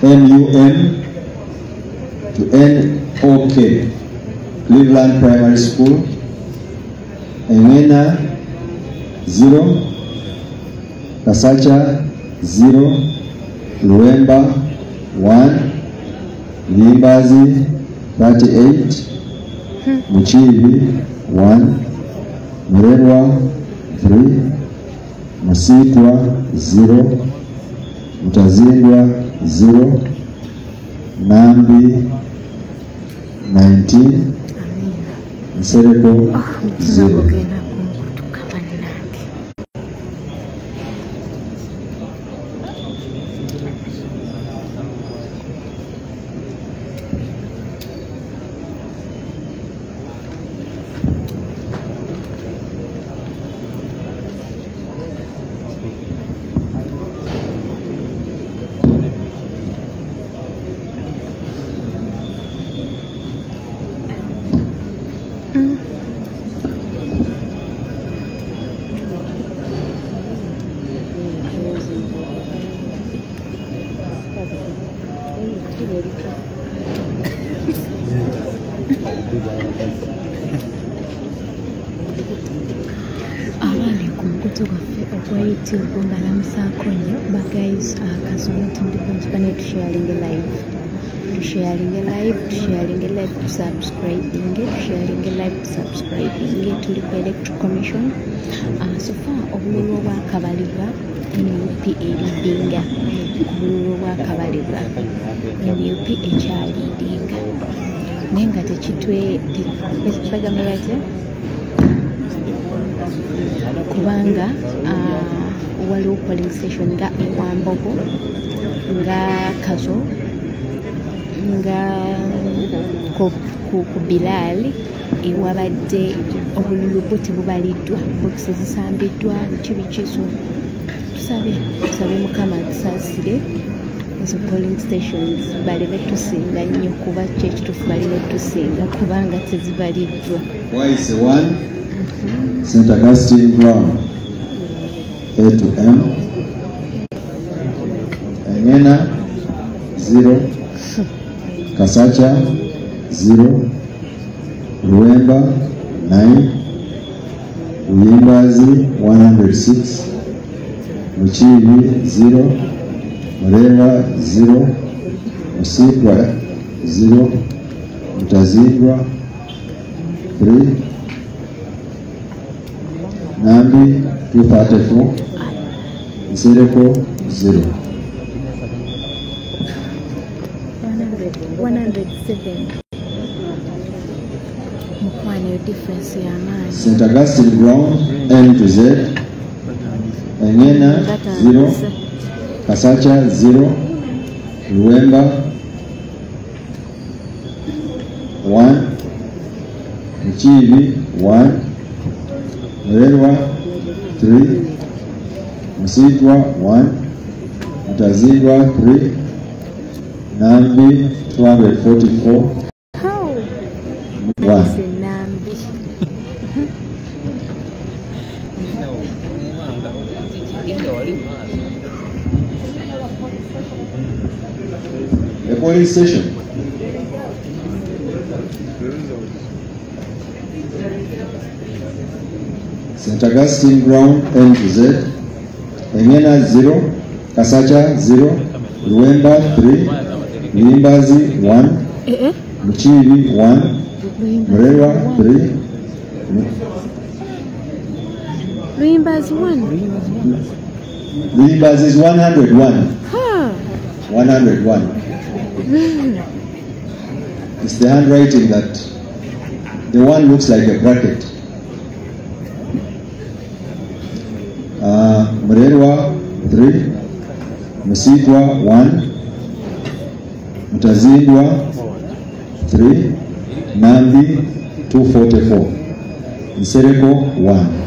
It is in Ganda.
NAMUM to NOK, Cleveland Primary School. Engena 0, Kasacha 0, Luemba 1, Limbazi 38, Muchibi 1, Murerwa 3, Musitwa 0, Mutazindwa 0, Nambi 19, Nsereko 0. Guys, sharing a live, subscribing it, sharing a live, subscribing it to the electoral commission. So far, obululu bwakabalibwa NUP eridinga, obululu bwakabalibwa NUP ekyalidinga, naye nga tekitwe bagamba batya kubanga waliwo polling station nga Ewambogo, nga Kazo, nga ku Bilali ewabadde obululu bwo tebubaliddwa, bokisi zisambiddwa kibikiso. Tusabe Mukama tusaasire ezo polling stations baleme tusinga nnyo kuba kyekituufu balina otusinga kubanga tezibaliddwa. Waise 1, St. Augustine Brown A to M, Engena 0, Kasacha 0, Luemba 9, Uyimbazi 106, Muchibi 0, Murerwa 0, Musitwa 0, Mutazindwa 3, Nambi 234, Nsereko 0. 107. Mukwane difference ya mani. St. Augustine Brown N to Z, Engena 0, Kasacha 0, Luemba 1, Muchibi 1, Murerwa 3, Musitwa 1, Mutazindwa 3, Nambi 244. How? 1. The polling station. St. Augustine Brown N to Z, Engena 0, Kasacha 0, Luemba 3, Limbazi 1, Muchibi 1, Murerwa 3, Limbazi 1. Limbazi is 101. Huh. 101. It's the handwriting that the one looks like a bracket. Murerwa 3, Musitwa 1, Mutazindwa 3, Nambi 244, Nsereko 1.